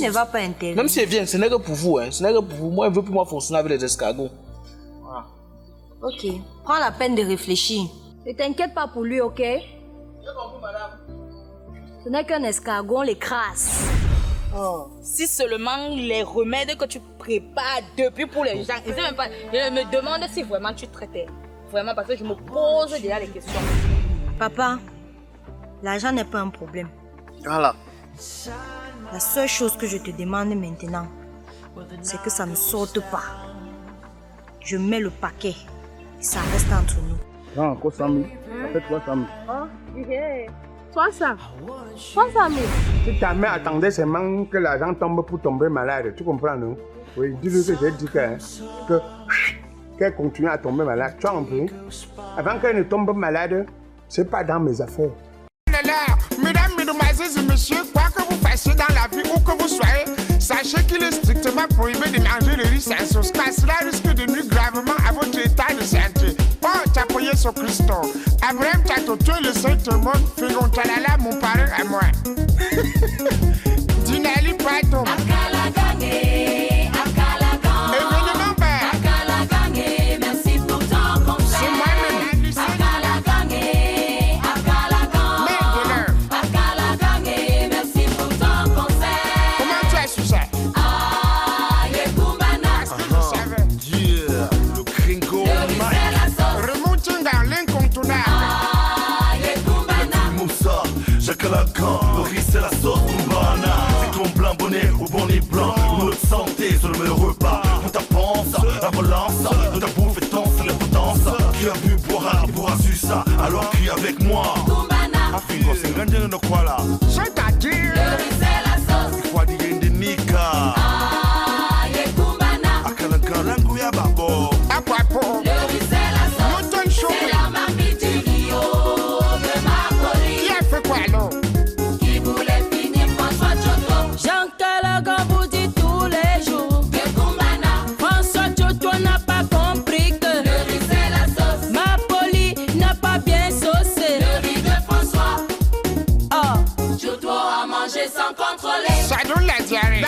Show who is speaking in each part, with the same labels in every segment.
Speaker 1: ne va pas intervenir.
Speaker 2: Même si elle vient, ce n'est que pour vous. Hein. Ce n'est que pour vous. Moi, elle veut plus moi fonctionner avec les escargots. Voilà.
Speaker 1: Ok, prends la peine de réfléchir. Ne t'inquiète pas pour lui, ok?
Speaker 2: J'ai compris, madame.
Speaker 1: Ce n'est qu'un escargot, on l'écrase.
Speaker 3: Oh. Si seulement les remèdes que tu prépares depuis pour les gens, je me demande si vraiment tu traitais. Vraiment, parce que je me pose déjà les questions.
Speaker 1: Papa, l'argent n'est pas un problème.
Speaker 2: Voilà.
Speaker 1: La seule chose que je te demande maintenant, c'est que ça ne sorte pas. Je mets le paquet et ça reste entre nous.
Speaker 4: Non, encore 100 000. Ça fait 300 000.
Speaker 5: Oh, yeah. 300 000.
Speaker 4: Si ta mère attendait seulement que l'argent tombe pour tomber malade, tu comprends, non? Oui, dis-lui que j'ai dit qu'elle continue à tomber malade. Tu as compris? Avant qu'elle ne tombe malade, c'est pas dans mes affaires.
Speaker 6: Mesdames, mesdemoiselles et messieurs, quoi que vous fassiez dans la vie, où que vous soyez, sachez qu'il est strictement prohibé de manger le riz sans sauce, car cela risque de nuire gravement à votre état de santé. Oh, t'appuyer sur Christo. Abraham Tato, tu es le saint du monde, Figon Talala, mon parrain à moi. Dinali Pato.
Speaker 7: Le riz c'est la sauce Kumbana. C'est ton blanc bonnet ou bonnet blanc. Notre santé sur le repas. On t'avance, la relance. On t'a bouffé ton sur les potences. Qui a bu boira su ça. Alors crie avec moi. Kumbana. Afigo c'est grandin de quoi là?
Speaker 6: C'est-à-dire
Speaker 7: le riz c'est la sauce. Il faut dire de Nika. Kumbana. Akalaga langu ya babo.
Speaker 6: Akwapo.
Speaker 7: Le riz c'est la sauce.
Speaker 6: Mouton chaud.
Speaker 7: C'est la mamie du Rio de Mapoli.
Speaker 6: Qui a fait quoi alors?
Speaker 5: Jean Calagan vous dit tous les jours que Kumbana. François Tchoto n'a pas compris que le riz c'est la sauce. Mapoli n'a pas bien saucé
Speaker 7: le riz de François.
Speaker 5: Oh,
Speaker 7: Tchoto a mangé sans contrôler.
Speaker 6: Ça donne la diarrhée.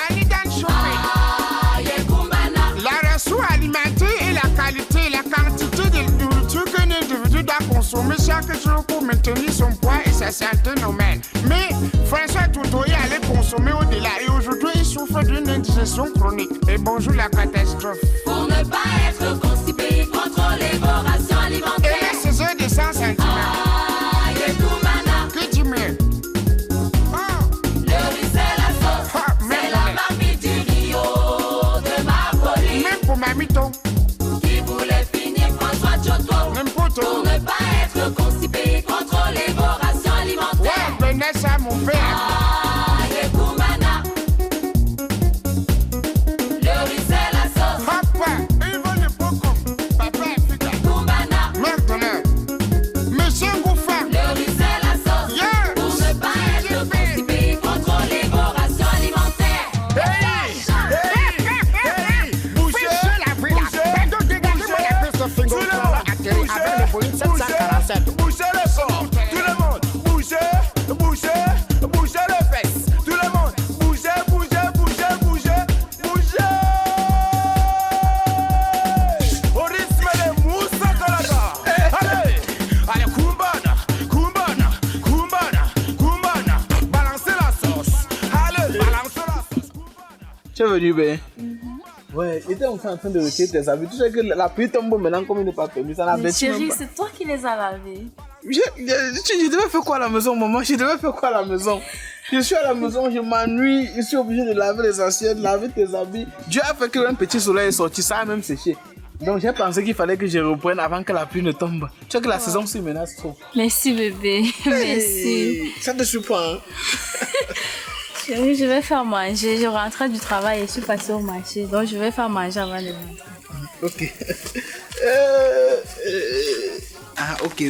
Speaker 6: La ressource alimentaire et la qualité et la quantité de nourriture qu'un individu doit consommer chaque jour pour maintenir son poids et sa santé normale. Mais François Toto est allé consommer au-delà et aujourd'hui il souffre d'une indigestion chronique. Et bonjour la catastrophe.
Speaker 7: Pour ne pas être constipé, contrôlez vos rations alimentaires.
Speaker 6: Et là, c'est un de 100 cm. Que dis-moi?
Speaker 7: Le riz c'est la sauce. C'est la mamie du Rio de Mapoli.
Speaker 6: Même pour Mamito.
Speaker 7: Qui voulait finir François Tchoto.
Speaker 6: N'importe où.
Speaker 7: Pour ne pas être constipé, contrôlez vos rations alimentaires.
Speaker 6: Ouais, Vanessa, mon père.
Speaker 7: Kumbana. Le riz c'est la sauce.
Speaker 6: Papa, il veut le poco. Papa est efficace.
Speaker 7: Kumbana.
Speaker 6: Maintenant, Monsieur Gouffin.
Speaker 7: Le riz c'est la sauce.
Speaker 6: Yeah.
Speaker 7: Pour ne pas être constipé, contrôlez vos rations alimentaires.
Speaker 6: Bougez la vie là. Pardon, dégagez-moi la piste de Fingo. Avec le volume 747.
Speaker 4: Bougez le son, tout le monde. Bougez les fesses. Tout le monde, bougez. Au rythme de Moussa Kalaga. Allez, Kumbana. Balancez la sauce. Allez, balancez la sauce.
Speaker 2: Tu es venu, ben? Ouais, il était en train de retirer tes habits. Tu sais que la pluie tombe maintenant comme il n'est pas permis. Ça n'a
Speaker 5: mais chérie, c'est toi qui les as lavés.
Speaker 2: Je devais faire quoi à la maison, maman? Je devais faire quoi à la maison? Je suis à la maison, je m'ennuie, je suis obligé de laver les assiettes, laver tes habits. Dieu a fait qu'un petit soleil est sorti, ça a même séché. Donc j'ai pensé qu'il fallait que je reprenne avant que la pluie ne tombe. Tu sais que la saison s'y menace trop.
Speaker 5: Merci bébé, merci.
Speaker 2: Ça te surprend, hein?
Speaker 5: Chérie, je vais faire manger. Je rentre du travail et je suis passée au marché. Donc je vais faire manger avant de rentrer.
Speaker 2: Ok. Ah, ok,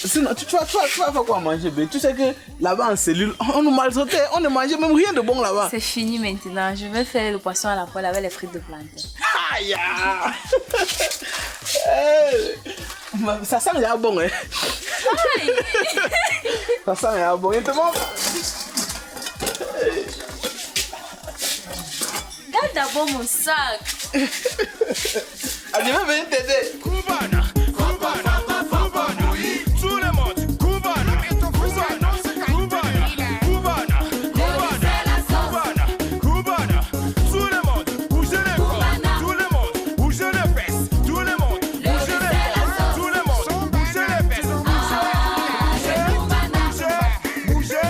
Speaker 2: sinon, tu vas faire quoi manger, bé? Tu sais que là-bas en cellule, on nous maltraitait, on ne mangeait même rien de bon là-bas.
Speaker 5: C'est fini maintenant. Je vais faire le poisson à la poêle avec les frites de plantain.
Speaker 2: Aïe! Ça sent déjà bon, hein? Ça sent déjà bon. Il te manque.
Speaker 5: d'abord mon sac.
Speaker 2: Ah, je vais venir t'aider.
Speaker 6: Cubana, Cubana, Cubana, tout le monde, Cubana, Cubana, Cubana, Cubana, Cubana, Cubana, tout le monde, bougez les corps, tout le monde, bougez les fesses, tout le monde, bougez les corps, tout le monde, bougez les fesses, bougez.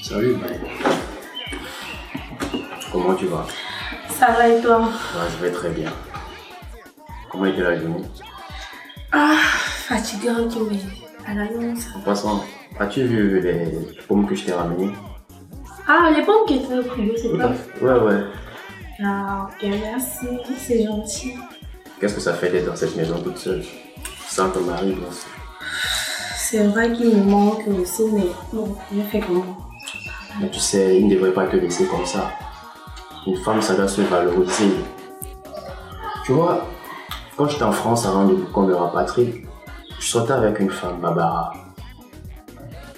Speaker 8: Salut, Ben. Comment tu vas?
Speaker 9: Ça va et toi?
Speaker 8: Ouais, je vais très bien. Comment était la journée?
Speaker 9: Ah, fatigante, mais à l'annonce.
Speaker 8: En passant, as-tu vu les pommes que je t'ai ramenées?
Speaker 9: Ah, les pommes qui étaient au frigo, c'est pas?
Speaker 8: Ouais.
Speaker 9: Ah, ok, merci, c'est gentil.
Speaker 8: Qu'est-ce que ça fait d'être dans cette maison toute seule? Sans ton mari, bien sûr.
Speaker 9: C'est vrai qu'il me manque aussi, mais bon, je fais comment?
Speaker 8: Mais tu sais, il ne devrait pas te laisser comme ça. Une femme, ça doit se valoriser. Tu vois, quand j'étais en France avant qu'on me rapatrie, je sortais avec une femme, Barbara.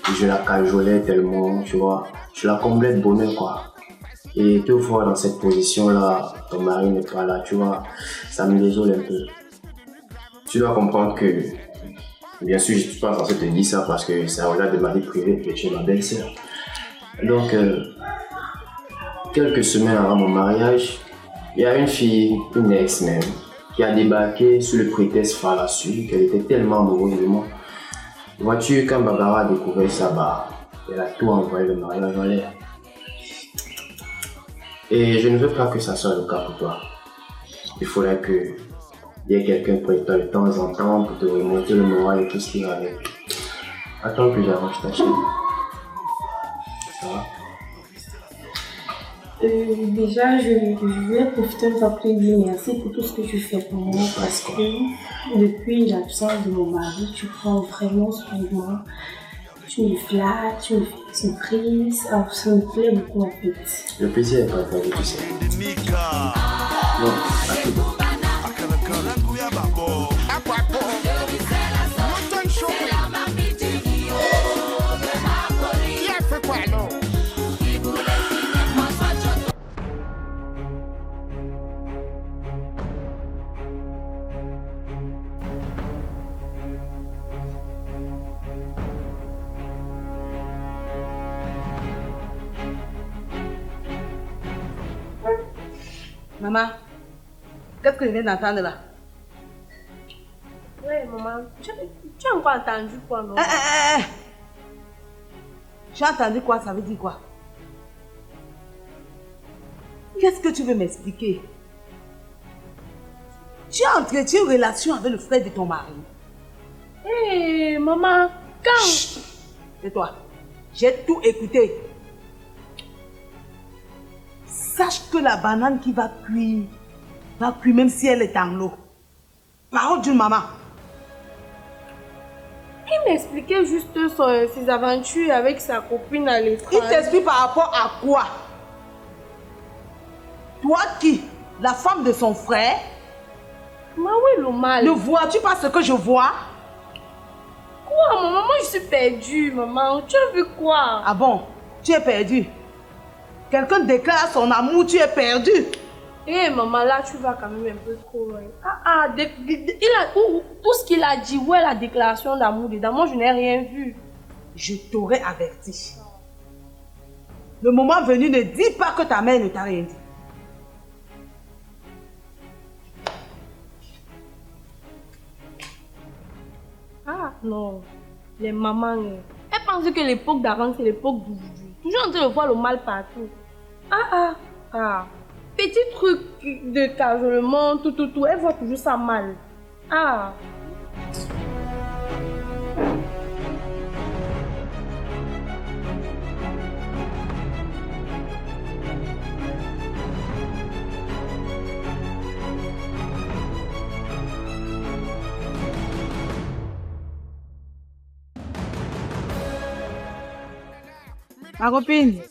Speaker 8: Et je la cajolais tellement, tu vois. Je la comblais de bonheur, quoi. Et te voir dans cette position-là, ton mari n'est pas là, tu vois, ça me désole un peu. Tu dois comprendre que, bien sûr, je ne suis pas censé te dire ça parce que ça relève de ma vie privée et tu es ma belle-sœur. Donc, quelques semaines avant mon mariage, il y a une fille, une ex même, qui a débarqué sous le prétexte fallacieux qu'elle était tellement amoureuse de moi. Vois-tu, quand Barbara a découvert ça, elle a tout envoyé le mariage en l'air. Et je ne veux pas que ça soit le cas pour toi. Il faudrait qu'il y ait quelqu'un pour toi de temps en temps pour te remonter le moral et tout ce qui va avec. Attends que j'arrange ta chaîne. Ça va?
Speaker 9: Déjà, je voulais profiter de t'appeler et dire merci pour tout ce que tu fais pour moi parce que depuis l'absence de mon mari, tu prends vraiment soin de moi. Tu me flattes, tu me fais des surprises. Alors, ça me plaît beaucoup en fait.
Speaker 8: Le plaisir est partagé, tu sais. Non, à tout.
Speaker 3: Maman, qu'est-ce que je viens d'entendre là?
Speaker 9: Ouais, maman, tu as encore entendu quoi, non?
Speaker 3: J'ai entendu quoi? Ça veut dire quoi? Qu'est-ce que tu veux m'expliquer? Tu as entretenu une relation avec le frère de ton mari.
Speaker 9: Hé, maman, quand?
Speaker 3: Chut! C'est toi. J'ai tout écouté. Sache que la banane qui va cuire même si elle est en l'eau. Parole d'une maman.
Speaker 9: Il m'expliquait juste ses aventures avec sa copine à l'étranger.
Speaker 3: Il t'explique par rapport à quoi? Toi qui, la femme de son frère,
Speaker 9: Mais oui, le mal.
Speaker 3: ne vois-tu pas ce que je vois?
Speaker 9: Quoi, maman? Moi, je suis perdue, maman. Tu as vu quoi?
Speaker 3: Ah bon? Tu es perdu. Quelqu'un déclare son amour, tu es perdu.
Speaker 9: Eh, maman, là, tu vas quand même un peu trop loin. Tout ce qu'il a dit, où est la déclaration d'amour dedans? Moi, je n'ai rien vu.
Speaker 3: Je t'aurais averti. Le moment venu, ne dis pas que ta mère ne t'a rien dit.
Speaker 9: Ah, non. Les mamans, elles pensent que l'époque d'avant, c'est l'époque d'aujourd'hui. Toujours en train de voir le mal partout. Petit truc de cajolement, tout. Elle voit toujours ça mal.
Speaker 3: Ma copine.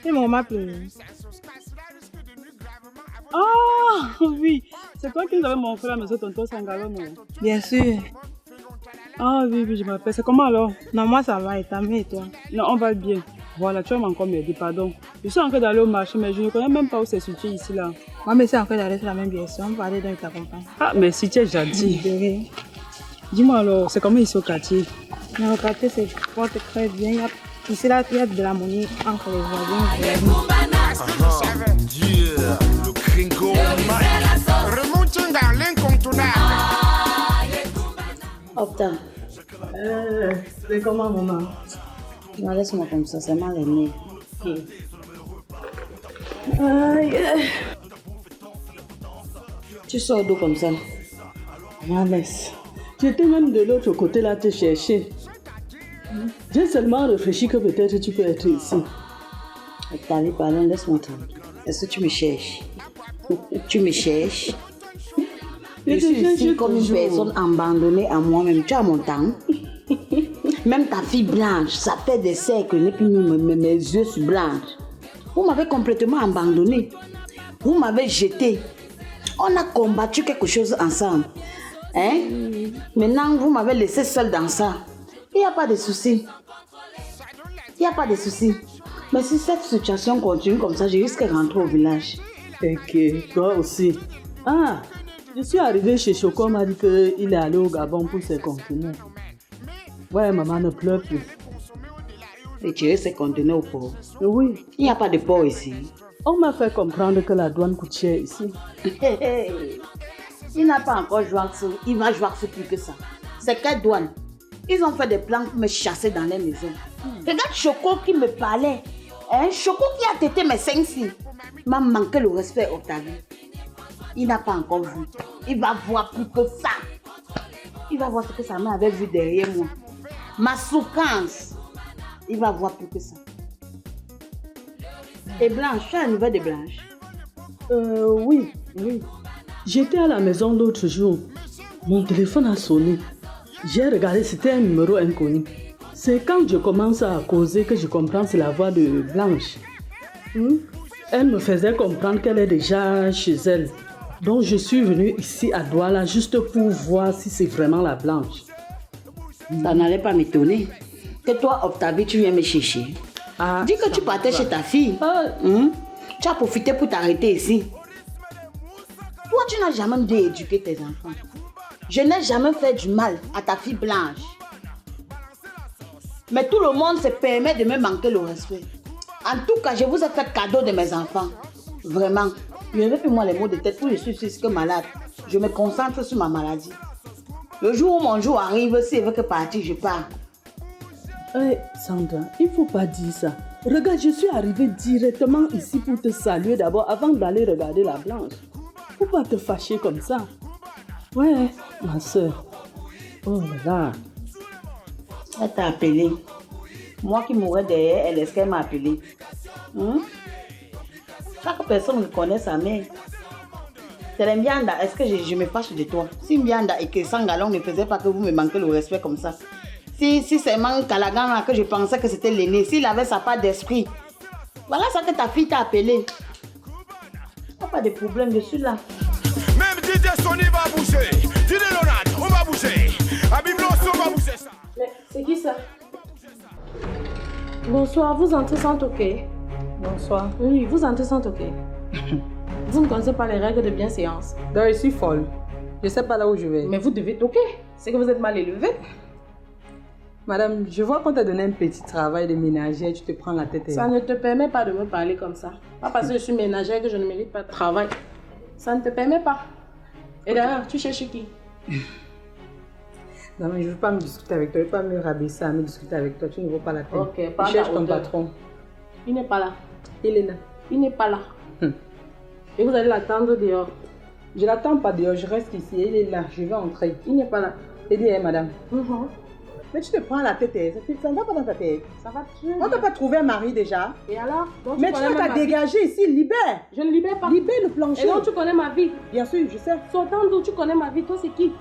Speaker 3: C'est mon m'appeler. Oh oui,
Speaker 10: C'est toi qui nous avais montré la maison tonton Sangalo, non?
Speaker 1: Bien sûr.
Speaker 10: Ah oui, oui, je m'appelle. C'est comment alors?
Speaker 1: Non, moi ça va, et ta mère et toi?
Speaker 10: Non, on va bien. Voilà, tu vas encore m'aider, pardon. Je suis en train d'aller au marché, mais je ne connais même pas où c'est situé ici, là.
Speaker 1: Moi, mais c'est en train d'aller sur la même direction. On va aller dans ta compagne.
Speaker 10: Ah, merci, tu es gentil. Dis-moi alors, c'est comment ici au quartier?
Speaker 1: Dans le quartier, c'est très bien. Ici, là, il y a de la monnaie entre les voisins.
Speaker 7: Le gringo
Speaker 6: Remonting dans l'incontournable.
Speaker 11: Opta.
Speaker 10: C'est comment, maman?
Speaker 11: Non, laisse-moi comme ça, c'est mal aimé. Tu sors d'où comme ça?
Speaker 10: Laisse. J'étais même de l'autre côté là te chercher. J'ai seulement réfléchi que peut-être tu peux être ici.
Speaker 11: Octavie, pardon, laisse-moi tranquille. Est-ce que tu me cherches? Tu me cherches? Je suis ici comme une personne abandonnée à moi-même. Tu as mon temps? Même ta fille blanche, ça fait des siècles, et puis mes yeux sont blanches. Vous m'avez complètement abandonné. Vous m'avez jeté. On a combattu quelque chose ensemble. Hein? Maintenant, vous m'avez laissé seule dans ça. Il n'y a pas de souci. Il n'y a pas de souci. Mais si cette situation continue comme ça, je risque de rentrer au village.
Speaker 10: Ok, toi aussi. Ah, je suis arrivée chez Choco, on m'a dit qu'il est allé au Gabon pour ses conteneurs. Ouais, maman ne pleure plus.
Speaker 11: Et tu es ses conteneurs au port?
Speaker 10: Oui.
Speaker 11: Il n'y a pas de port ici.
Speaker 10: On m'a fait comprendre que la douane coûte cher ici.
Speaker 11: Il n'a pas encore joué sur... Il va jouer sur plus que ça. C'est quelle douane? Ils ont fait des plans pour me chasser dans les maisons. Regarde Choco qui me parlait. Hein? Choco qui a tété mes 5 filles. M'a manqué le respect, Octavie. Il n'a pas encore vu. Il va voir plus que ça. Il va voir ce que sa mère avait vu derrière moi. Ma souffrance. Il va voir plus que ça. Et Blanche, tu as une nouvelle de Blanche?
Speaker 10: Oui. J'étais à la maison l'autre jour. Mon téléphone a sonné. J'ai regardé, c'était un numéro inconnu. C'est quand je commence à causer que je comprends c'est la voix de Blanche. Elle me faisait comprendre qu'elle est déjà chez elle. Donc je suis venue ici à Douala juste pour voir si c'est vraiment la Blanche.
Speaker 11: Ça n'allait pas m'étonner. Que toi, Octavie, tu viens me chercher. Dis que tu partais chez ta fille. Tu as profité pour t'arrêter ici. Toi, tu n'as jamais dû éduquer tes enfants. Je n'ai jamais fait du mal à ta fille Blanche. Mais tout le monde se permet de me manquer le respect. En tout cas, je vous ai fait cadeau de mes enfants. Vraiment. Je n'avais plus moi les mots de tête pour je suis plus malade. Je me concentre sur ma maladie. Le jour où mon jour arrive, si je veux que partir, je pars.
Speaker 10: Sandra, il ne faut pas dire ça. Regarde, je suis arrivée directement ici pour te saluer d'abord avant d'aller regarder la Blanche. Faut pas te fâcher comme ça. Ouais, ma soeur. Oh là là.
Speaker 11: Elle t'a appelé. Moi qui mourais derrière elle, est-ce qu'elle m'a appelé? Chaque personne connaît sa mère. C'est Mbianda, est-ce que je me fâche de toi? Si Mbianda et que Sangalon ne faisait pas que vous me manquez le respect comme ça. Si c'est Kalagan que je pensais que c'était l'aîné, s'il avait sa part d'esprit. Voilà ça que ta fille t'a appelé. Pas de problème, je suis là.
Speaker 6: Même DJ Sony va bouger. DJ Leonard, on va bouger. Abiblos, on va bouger ça.
Speaker 9: Mais c'est qui ça? Bonsoir, vous entrez sans toquer.
Speaker 10: Bonsoir.
Speaker 9: Oui, vous entrez sans toquer. Vous ne connaissez pas les règles de bienséance.
Speaker 10: Donc, je suis folle. Je ne sais pas là où je vais.
Speaker 9: Mais vous devez toquer. C'est que vous êtes mal élevé.
Speaker 10: Madame, je vois qu'on t'a donné un petit travail de ménagère, tu te prends la tête.
Speaker 9: Ça ne te permet pas de me parler comme ça. Pas parce que je suis ménagère que je ne mérite pas de travail. Ça ne te permet pas. Et d'ailleurs, tu cherches qui?
Speaker 10: Non, mais je ne veux pas me discuter avec toi. Je ne veux pas me rabaisser à me discuter avec toi. Tu ne vaux pas la peine.
Speaker 9: Ok,
Speaker 10: je cherche ton patron.
Speaker 9: Il n'est pas là.
Speaker 10: Il est là.
Speaker 9: Il n'est pas là. Et vous allez l'attendre dehors.
Speaker 10: Je ne l'attends pas dehors, je reste ici. Il est là, je vais entrer.
Speaker 9: Il n'est pas là.
Speaker 10: Il dit, madame. Mais tu te prends la tête, ça ne va pas dans ta tête.
Speaker 9: Ça va tuer.
Speaker 10: On t'a pas trouvé un mari déjà.
Speaker 9: Et alors?
Speaker 10: Mais tu vas dégager ici, libère.
Speaker 9: Je ne libère pas.
Speaker 10: Libère le plancher.
Speaker 9: Et donc tu connais ma vie.
Speaker 10: Bien sûr, je sais.
Speaker 9: Sortant d'où tu connais ma vie, toi c'est qui?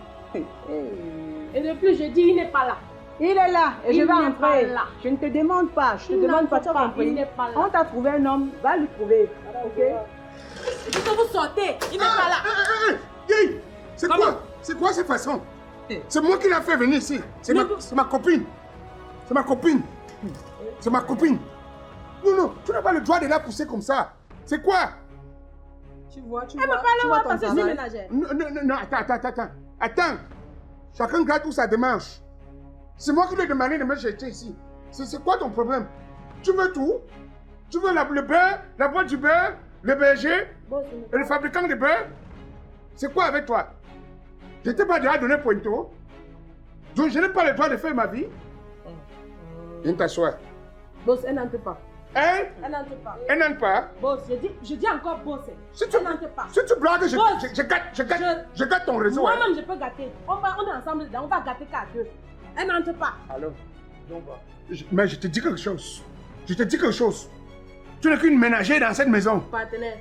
Speaker 9: Et de plus, je dis, il n'est pas là.
Speaker 10: Il est là et je vais entrer.
Speaker 9: Là.
Speaker 10: Je ne te demande pas, je te demande pas, tu as compris.
Speaker 9: Il n'est pas là.
Speaker 10: On t'a trouvé un homme, va le trouver. Ok?
Speaker 9: Et puis que vous sortez, il n'est pas là.
Speaker 6: Hey, c'est quoi? C'est quoi cette façon? C'est moi qui l'ai fait venir ici. C'est ma copine. C'est ma copine. C'est ma copine. Non, tu n'as pas le droit de la pousser comme ça. C'est quoi?
Speaker 10: Tu vois ton
Speaker 6: travail. Non, attends. Chacun garde où sa démarche. C'est moi qui lui ai demandé de me chercher ici. C'est quoi ton problème? Tu veux tout? Tu veux le beurre, la boîte du beurre, le berger et le fabricant de beurre? C'est quoi avec toi? Je t'ai pas déjà donné pointeau. Donc je n'ai pas le droit de faire ma vie. Viens t'asseoir.
Speaker 10: Boss, elle n'entre pas.
Speaker 6: Elle
Speaker 10: n'entre pas.
Speaker 6: Elle n'entre pas.
Speaker 10: Boss, je dis encore boss.
Speaker 6: Elle n'entre pas. Si tu blagues, je gâte ton réseau.
Speaker 10: Moi-même, je peux gâter. On est ensemble dedans, on va gâter qu'à deux. Elle n'entre pas.
Speaker 6: Alors, mais je te dis quelque chose. Tu n'es qu'une ménagère dans cette maison.
Speaker 10: Partenaire.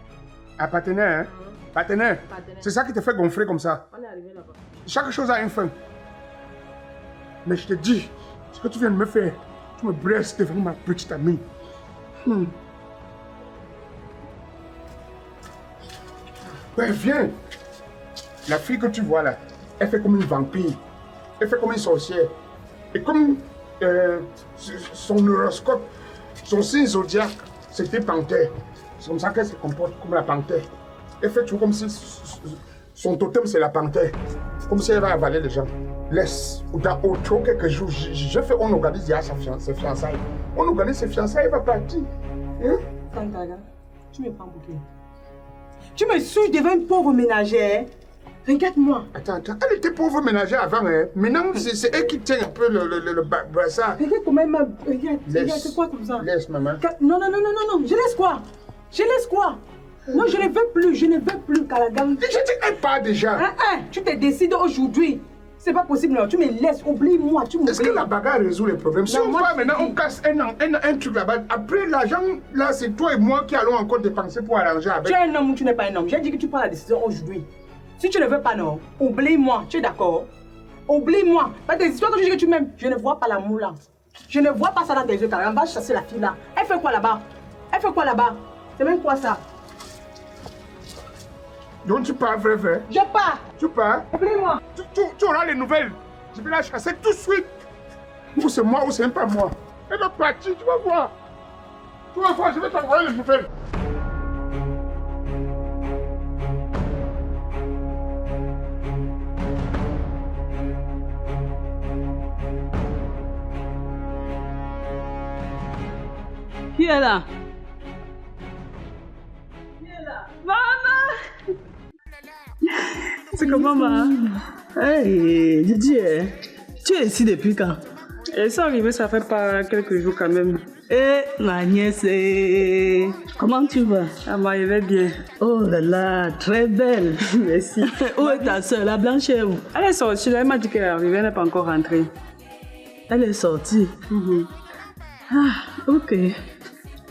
Speaker 6: Un partenaire, hein? Partenaire. C'est ça qui te fait gonfler comme ça.
Speaker 10: On est arrivé là-bas.
Speaker 6: Chaque chose a une fin. Mais je te dis, ce que tu viens de me faire, tu me blesses devant ma petite amie. Ben viens. La fille que tu vois là, elle fait comme une vampire. Elle fait comme une sorcière. Et comme son horoscope, son signe zodiaque, c'était panthère. C'est comme ça qu'elle se comporte, comme la panthère. Elle fait toujours comme si son totem c'est la panthère. Comme si elle va avaler les gens. Laisse. Dans autre quelques jours, on organise ses fiançailles. On organise ses fiançailles, elle va partir. Hein?
Speaker 10: Tantaga, tu me prends pour qui? Tu me souilles devant une pauvre ménagère. Regarde-moi.
Speaker 6: Attends, elle était pauvre ménagère avant, hein. Maintenant, c'est elle qui tient un peu le brassard.
Speaker 10: Regarde comment elle m'a... Regarde, c'est quoi comme ça?
Speaker 6: Laisse, maman.
Speaker 10: Non, je laisse quoi? Non, je ne veux plus qu'à la gamme.
Speaker 6: Je t'aime pas déjà.
Speaker 10: Tu te décides aujourd'hui. C'est pas possible, non. Tu me laisses, oublie-moi, tu m'oublies.
Speaker 6: Est-ce que la bagarre résout les problèmes? Si on va maintenant, on casse un truc là-bas. Après, l'argent, là, c'est toi et moi qui allons encore dépenser pour arranger avec.
Speaker 10: Tu es un homme ou tu n'es pas un homme? J'ai dit que tu prends la décision aujourd'hui. Si tu ne veux pas, non, oublie-moi. Tu es d'accord? Oublie-moi. Parce que histoires que je dis que tu m'aimes, je ne vois pas l'amour là. Je ne vois pas ça dans tes yeux, car on va chasser la fille là. Elle fait quoi là-bas? C'est même quoi ça?
Speaker 6: Donc tu pars, vrai?
Speaker 10: Je pars.
Speaker 6: Tu pars?
Speaker 10: Oublie-moi.
Speaker 6: Tu auras les nouvelles. Je vais la chasser tout de suite. Ou c'est moi ou c'est même pas moi. Elle va partir, tu vas voir. Je vais t'envoyer les nouvelles.
Speaker 10: Qui est là?
Speaker 5: Maman!
Speaker 10: C'est comment, maman? Hey, Didier, tu es ici depuis quand?
Speaker 12: Elle s'est arrivée, ça fait pas quelques jours quand même.
Speaker 10: Ma nièce, comment tu vas?
Speaker 12: Ah, bah, elle va bien.
Speaker 10: Oh là là, très belle.
Speaker 12: Merci.
Speaker 10: Où est ta soeur, la blanche est où?
Speaker 12: Elle est sortie, là, elle m'a dit qu'elle est arrivée, elle n'est pas encore rentrée.
Speaker 10: Elle est sortie? Ah, ok.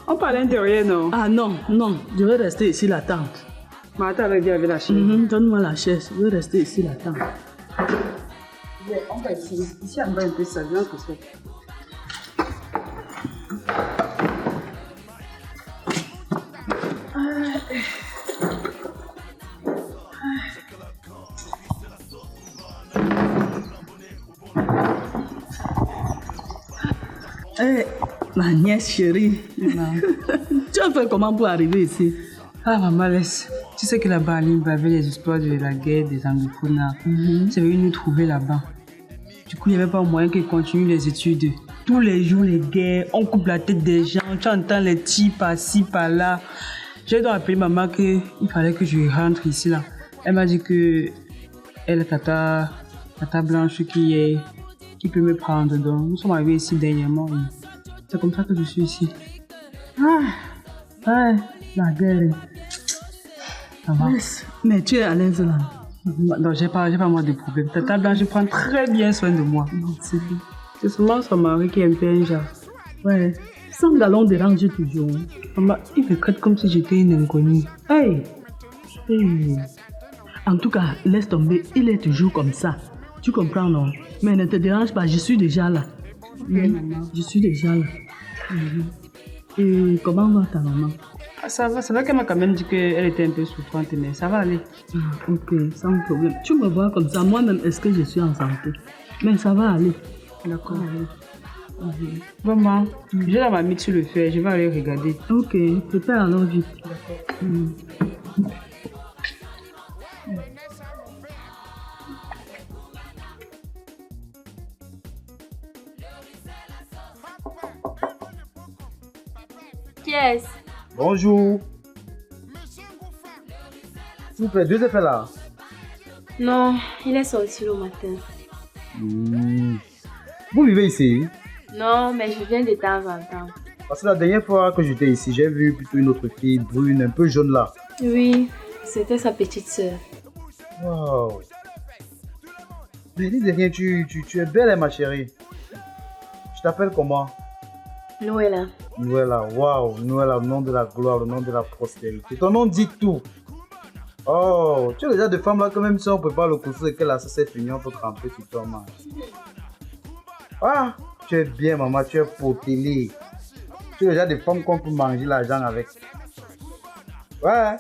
Speaker 12: On parle à l'intérieur, non?
Speaker 10: Ah non, je vais rester ici l'attendre.
Speaker 12: Martha avait dit avec la chaise.
Speaker 10: Donne-moi la chaise, je vais rester ici l'attendre.
Speaker 12: On va essayer. Ici, on va un peu ça, bien que ça.
Speaker 10: Ma nièce chérie, tu as fait comment pour arriver ici?
Speaker 12: Ah, maman, laisse. Tu sais que là-bas, à Limbe, avec les histoires de la guerre des anglophones, c'est venu nous trouver là-bas. Du coup, il n'y avait pas moyen qu'ils continuent les études. Tous les jours, les guerres, on coupe la tête des gens, tu entends les tirs par-ci, par-là. J'ai donc appelé maman qu'il fallait que je rentre ici, là. Elle m'a dit que elle est tata blanche qui peut me prendre. Donc, nous sommes arrivés ici dernièrement. C'est comme ça que je suis ici. La gueule. Ça va.
Speaker 10: Mais tu es à l'aise là?
Speaker 12: Non, j'ai pas moi de problème. Tata Blanche prend très bien soin de moi. C'est seulement son mari qui est un peu un genre.
Speaker 10: Ouais. Sans galon dérange toujours.
Speaker 12: Maman, il me traite comme si j'étais une inconnue.
Speaker 10: Hey. En tout cas, laisse tomber. Il est toujours comme ça. Tu comprends, non? Mais ne te dérange pas, je suis déjà là.
Speaker 12: Oui, maman.
Speaker 10: Je suis déjà là. Et comment va ta maman?
Speaker 12: Ça va, c'est vrai qu'elle m'a quand même dit qu'elle était un peu souffrante, mais ça va aller.
Speaker 10: Ok, sans problème. Tu me vois comme ça, moi-même, est-ce que je suis en santé? Mais ça va aller.
Speaker 12: D'accord. Maman, j'ai la marmite sur le feu, je vais aller regarder.
Speaker 10: Ok, prépare alors vite.
Speaker 12: D'accord.
Speaker 9: Qui est-ce?
Speaker 13: Bonjour. S'il vous plaît, deux effets là.
Speaker 9: Non, il est sorti le matin.
Speaker 13: Vous vivez ici?
Speaker 9: Non, mais je viens de temps en temps.
Speaker 13: Parce que la dernière fois que j'étais ici, j'ai vu plutôt une autre fille brune, un peu jaune là.
Speaker 9: Oui, c'était sa petite sœur.
Speaker 13: Wow. Mais dis de rien, tu es belle, hein, ma chérie. Je t'appelle comment?
Speaker 9: Noëlla.
Speaker 13: Noëlla, waouh, Noëlla, le nom de la gloire, le nom de la prospérité. Ton nom dit tout. Oh, tu as déjà des femmes là que même si on prépare le couscous et que la sauce est finie, on peut tremper sur ton manche. Ah, tu es bien maman, tu es potélée. Tu as déjà des femmes qu'on peut manger l'argent avec. Ouais,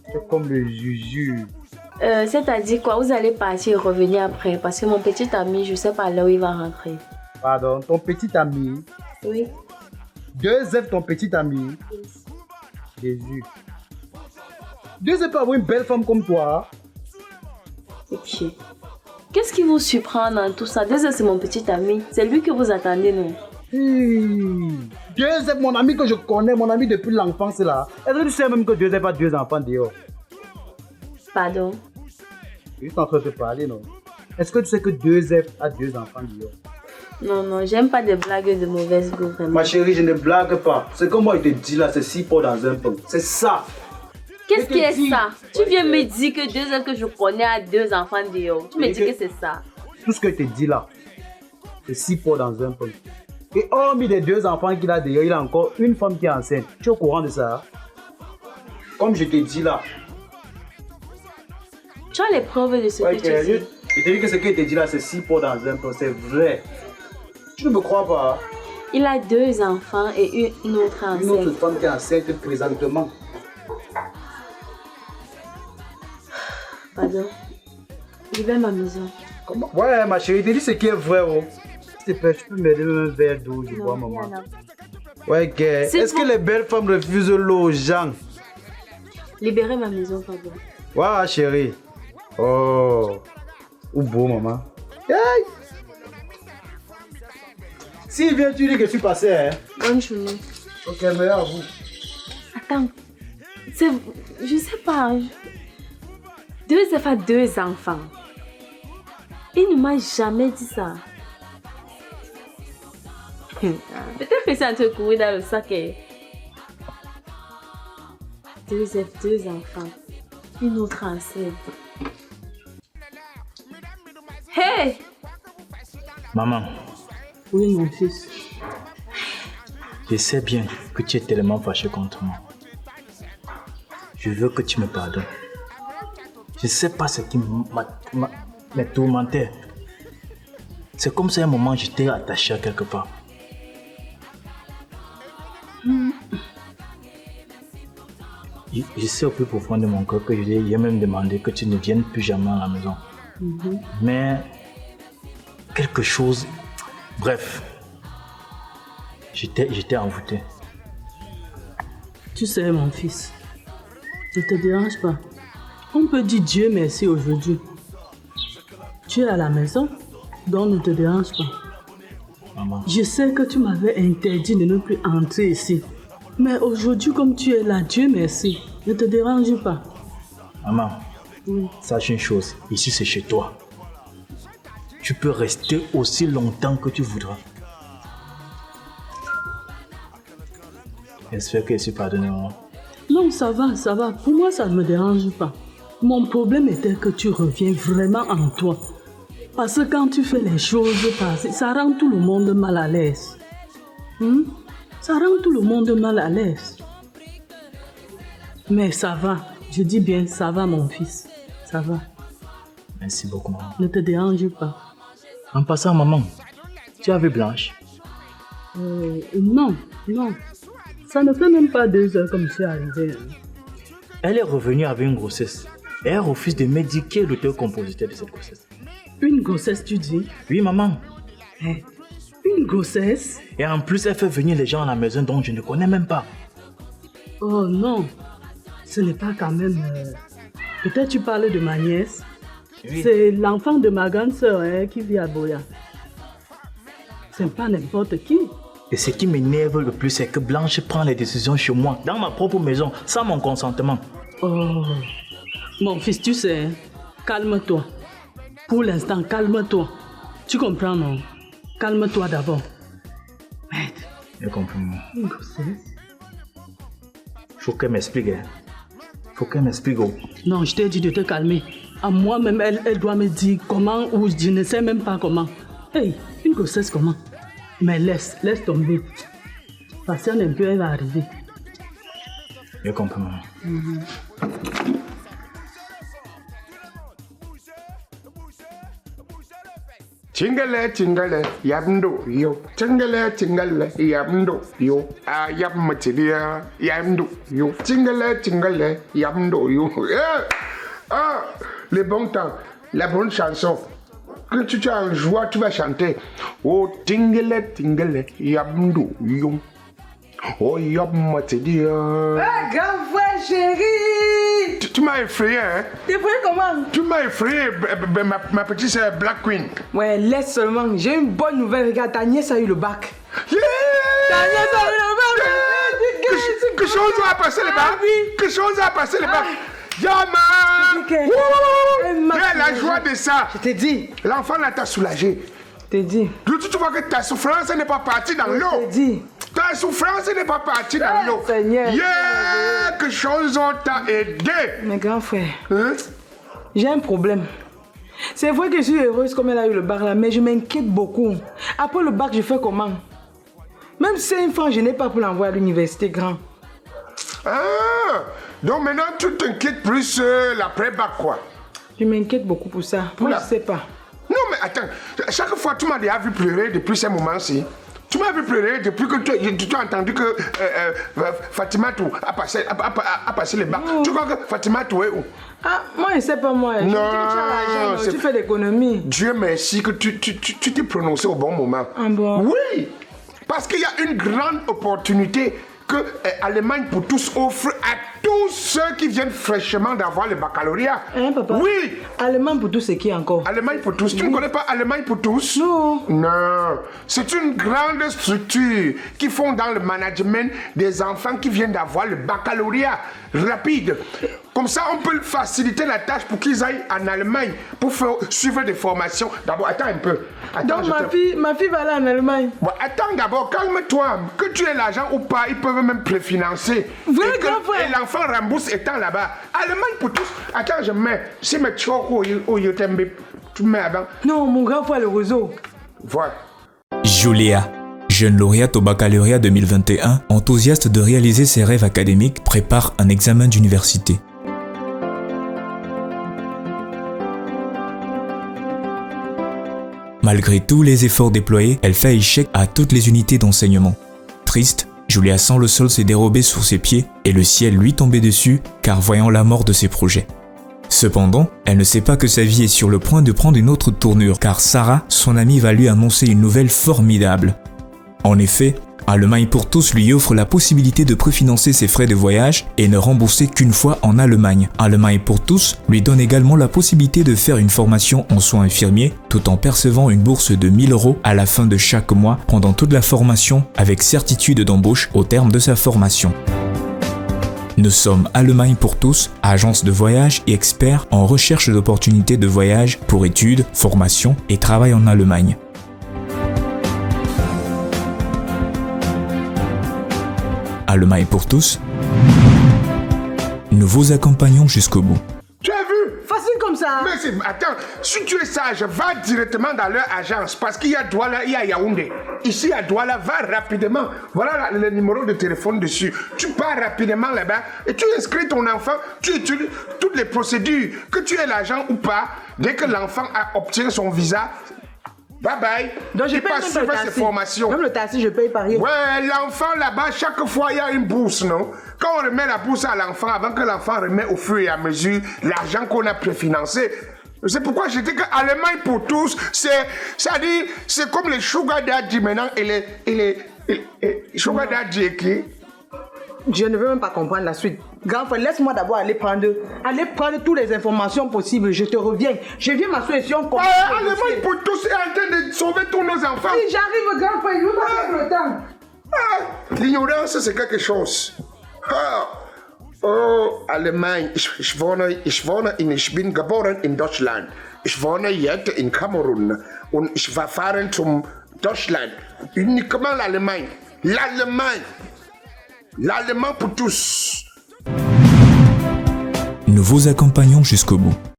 Speaker 13: c'est comme le juju.
Speaker 9: C'est-à-dire quoi? Vous allez partir et revenir après parce que mon petit ami, je sais pas là où il va rentrer.
Speaker 13: Pardon, ton petit ami?
Speaker 9: Oui.
Speaker 13: Joseph, ton petit ami? Jésus. Joseph peut avoir une belle femme comme toi.
Speaker 9: Ok. Qu'est-ce qui vous surprend dans tout ça? Déjà, c'est mon petit ami. C'est lui que vous attendez, non?
Speaker 13: Joseph, mon ami que je connais, mon ami depuis l'enfance là. Est-ce que tu sais même que Joseph a 2 enfants dehors?
Speaker 9: Pardon?
Speaker 13: Je suis en train de te parler, non? Est-ce que tu sais que Joseph a 2 enfants dehors?
Speaker 9: Non, j'aime pas des blagues de mauvaise goût, vraiment.
Speaker 13: Ma chérie, je ne blague pas. C'est comme moi, je te dis là, c'est 6 pots dans un pot. C'est ça.
Speaker 9: Qu'est-ce qui est ça? Tu viens me dire que Joseph que je connais a 2 enfants dehors. Tu me dis que c'est ça.
Speaker 13: Tout ce que je te dis là, c'est 6 pots dans un pot. Et hormis les 2 enfants qu'il a dehors, il a encore une femme qui est enceinte. Tu es au courant de ça? Comme je te dis là.
Speaker 9: Tu as les preuves de ce que tu dis.
Speaker 13: Je te dis que ce que je te dis là, c'est 6 pots dans un pot. C'est vrai. Tu ne me crois pas?
Speaker 9: Il a 2 enfants et une autre enceinte.
Speaker 13: Une autre femme qui est enceinte présentement.
Speaker 9: Pardon. Je vais à ma maison.
Speaker 13: Comment? Ouais, ma chérie, je te dis ce qui est vrai. Oh. S'il te plaît, tu peux m'aider un verre d'eau, je vois maman. Ouais, gars. Est-ce que les belles femmes refusent l'eau aux gens?
Speaker 9: Libérez ma maison, pardon.
Speaker 13: Ouais, chérie. Oh. Ou beau, maman. Hey. S'il vient, tu dis que je suis passé, hein?
Speaker 9: Bonne journée.
Speaker 13: Ok, meilleur à vous.
Speaker 9: Attends. Je sais pas. Joseph a 2 enfants. Il ne m'a jamais dit ça. Peut-être que c'est un truc courir dans le sac. Joseph, 2 enfants. Une autre enceinte. Hey!
Speaker 14: Maman.
Speaker 10: Oui, mon fils.
Speaker 14: Je sais bien que tu es tellement fâché contre moi. Je veux que tu me pardonnes. Je ne sais pas ce qui m'a tourmenté. C'est comme si à un moment j'étais attaché à quelque part. Je sais au plus profond de mon cœur que j'ai même demandé que tu ne viennes plus jamais à la maison. Mais quelque chose... Bref, j'étais envoûté.
Speaker 10: Tu sais, mon fils, ne te dérange pas. On peut dire Dieu merci aujourd'hui. Tu es à la maison, donc ne te dérange pas.
Speaker 14: Maman.
Speaker 10: Je sais que tu m'avais interdit de ne plus entrer ici. Mais aujourd'hui, comme tu es là, Dieu merci, ne te dérange pas.
Speaker 14: Maman,
Speaker 10: oui.
Speaker 14: Sache une chose, ici c'est chez toi. Tu peux rester aussi longtemps que tu voudras. J'espère que je suis pardonné, maman.
Speaker 10: Non, ça va, ça va. Pour moi, ça ne me dérange pas. Mon problème était que tu reviens vraiment en toi. Parce que quand tu fais les choses passer, ça rend tout le monde mal à l'aise. Ça rend tout le monde mal à l'aise. Mais ça va. Je dis bien, ça va, mon fils. Ça va.
Speaker 14: Merci beaucoup, maman.
Speaker 10: Ne te dérange pas.
Speaker 14: En passant, maman, tu as vu Blanche?
Speaker 10: Non. Ça ne fait même pas 2 heures comme c'est arrivé. Hein.
Speaker 14: Elle est revenue avec une grossesse. Et elle refuse de me dire qui est l'auteur-compositeur de cette grossesse.
Speaker 10: Une grossesse, tu dis?
Speaker 14: Oui, maman.
Speaker 10: Une grossesse?
Speaker 14: Et en plus, elle fait venir les gens à la maison dont je ne connais même pas.
Speaker 10: Oh non, ce n'est pas quand même... Peut-être tu parlais de ma nièce. Oui. C'est l'enfant de ma grande sœur qui vit à Boya. C'est pas n'importe qui.
Speaker 14: Et ce qui m'énerve le plus, c'est que Blanche prend les décisions chez moi, dans ma propre maison, sans mon consentement.
Speaker 10: Oh, mon fils, tu sais, calme-toi. Pour l'instant, calme-toi. Tu comprends, non? Calme-toi d'abord. Merde.
Speaker 14: Je comprends.
Speaker 10: Une grossesse?
Speaker 14: Faut qu'elle m'explique. Faut qu'elle m'explique.
Speaker 10: Non, je t'ai dit de te calmer. À moi-même, elle doit me dire comment ou je ne sais même pas comment. Hey, une grossesse comment? Mais laisse tomber. Patiente un peu, elle va arriver.
Speaker 14: Je comprends.
Speaker 6: Chingale, chingale, yamdo, yo. Chingale, chingale, yamdo, yo. Ah, yamatidia, yamdo, yo. Chingale, chingale, yamdo, yo. Ah, le bon temps, la bonne chanson. Quand tu es en joie, tu vas chanter. Oh, tingale, tingale, yamdo, yo. Oh, yamatidia.
Speaker 15: Ah, grand frère chéri!
Speaker 6: Tu m'as effrayé, hein?
Speaker 15: T'es effrayé comment?
Speaker 6: Tu m'as effrayé, ma petite sœur Black Queen.
Speaker 15: Ouais, laisse seulement. J'ai une bonne nouvelle. Regarde, ta nièce a eu le bac. Yeah! Ta nièce a eu le bac.
Speaker 6: Yeah! Que chose a passé le bac? Que chose a passé le bac? Yama! Yeah, la joie de ça.
Speaker 15: Je t'ai dit.
Speaker 6: L'enfant là t'a soulagé.
Speaker 15: Je t'ai dit.
Speaker 6: Tu vois que ta souffrance n'est pas partie dans l'eau.
Speaker 15: Je t'ai dit.
Speaker 6: Ta souffrance n'est pas partie dans l'eau.
Speaker 15: Seigneur.
Speaker 6: Yeah! Que chose on t'a aidé.
Speaker 15: Mes grands frères, j'ai un problème. C'est vrai que je suis heureuse comme elle a eu le bac là, mais je m'inquiète beaucoup. Après le bac, je fais comment? Même si c'est une fois, je n'ai pas pour l'envoyer à l'université grand.
Speaker 6: Ah! Donc maintenant, tu t'inquiètes plus l'après-bac quoi?
Speaker 15: Je m'inquiète beaucoup pour ça. Moi, je sais pas.
Speaker 6: Non mais attends, chaque fois tu m'as déjà vu pleurer depuis ce moment-ci. Tu m'as vu pleurer depuis que tu as entendu que Fatima a passé le bac. Tu crois que Fatima est où?
Speaker 15: Ah, moi je sais pas moi.
Speaker 6: Non,
Speaker 15: tu fais l'économie.
Speaker 6: Dieu merci que tu t'es prononcé au bon moment.
Speaker 15: Ah bon?
Speaker 6: Oui, parce qu'il y a une grande opportunité que Allemagne pour tous offre à tous ceux qui viennent fraîchement d'avoir le baccalauréat.
Speaker 15: Hein, papa?
Speaker 6: Oui.
Speaker 15: Allemagne pour tous, c'est qui encore?
Speaker 6: Allemagne pour tous. Tu ne connais pas Allemagne pour tous?
Speaker 15: Non.
Speaker 6: Non. C'est une grande structure qui font dans le management des enfants qui viennent d'avoir le baccalauréat rapide. Comme ça, on peut faciliter la tâche pour qu'ils aillent en Allemagne pour suivre des formations. D'abord, attends un peu. Attends,
Speaker 15: donc ma fille va aller en Allemagne.
Speaker 6: Bon, attends d'abord, calme-toi. Que tu aies l'argent ou pas, ils peuvent même préfinancer.
Speaker 15: Vrai, grand frère.
Speaker 6: Et l'enfant rembourse étant là-bas. Allemagne pour tous. Attends, je mets. Si mes chocs ou yotembe, tu mets avant.
Speaker 15: Non, mon grand frère, le réseau.
Speaker 6: Voilà.
Speaker 16: Julia, jeune lauréate au baccalauréat 2021, enthousiaste de réaliser ses rêves académiques, prépare un examen d'université. Malgré tous les efforts déployés, elle fait échec à toutes les unités d'enseignement. Triste, Julia sent le sol se dérober sous ses pieds et le ciel lui tomber dessus, car voyant la mort de ses projets. Cependant, elle ne sait pas que sa vie est sur le point de prendre une autre tournure, car Sarah, son amie, va lui annoncer une nouvelle formidable. En effet, Allemagne pour tous lui offre la possibilité de préfinancer ses frais de voyage et ne rembourser qu'une fois en Allemagne. Allemagne pour tous lui donne également la possibilité de faire une formation en soins infirmiers tout en percevant une bourse de 1 000 € à la fin de chaque mois pendant toute la formation avec certitude d'embauche au terme de sa formation. Nous sommes Allemagne pour tous, agence de voyage et experts en recherche d'opportunités de voyage pour études, formation et travail en Allemagne. Allemagne pour tous, nous vous accompagnons jusqu'au bout.
Speaker 6: Tu as vu?
Speaker 15: Facile comme ça.
Speaker 6: Mais attends, si tu es sage, va directement dans leur agence parce qu'il y a Douala, il y a Yaoundé. Ici à Douala, va rapidement. Voilà le numéro de téléphone dessus. Tu pars rapidement là-bas et tu inscris ton enfant. Tu étudies toutes les procédures. Que tu aies l'argent ou pas, dès que l'enfant obtient son visa, Bye bye.
Speaker 15: Donc je
Speaker 6: Il
Speaker 15: paye
Speaker 6: passe
Speaker 15: même
Speaker 6: suivre
Speaker 15: le
Speaker 6: ses
Speaker 15: taxi.
Speaker 6: formations.
Speaker 15: Même le taxi, je paye par rien.
Speaker 6: Ouais, l'enfant là-bas, chaque fois, il y a une bourse, non? Quand on remet la bourse à l'enfant, avant que l'enfant remet au fur et à mesure l'argent qu'on a préfinancé. C'est pourquoi je dis que Allemagne pour tous, c'est-à-dire, c'est comme les sugar daddy maintenant et les sugar daddy qui.
Speaker 15: Je ne veux même pas comprendre la suite. Grand frère, laisse-moi d'abord aller prendre toutes les informations possibles. Je te reviens. Je viens ma solution.
Speaker 6: Allemagne pour tous est en train de sauver tous nos enfants.
Speaker 15: Oui, j'arrive, grand frère. Je veux pas perdre le temps.
Speaker 6: L'ignorance, c'est quelque chose. Oh, Allemagne. Ich bin geboren in Deutschland. Ich wohne jetzt in Kamerun. Und ich war fahren zum Deutschland. Uniquement l'Allemagne. L'Allemagne. L'Allemand pour tous.
Speaker 16: Nous vous accompagnons jusqu'au bout.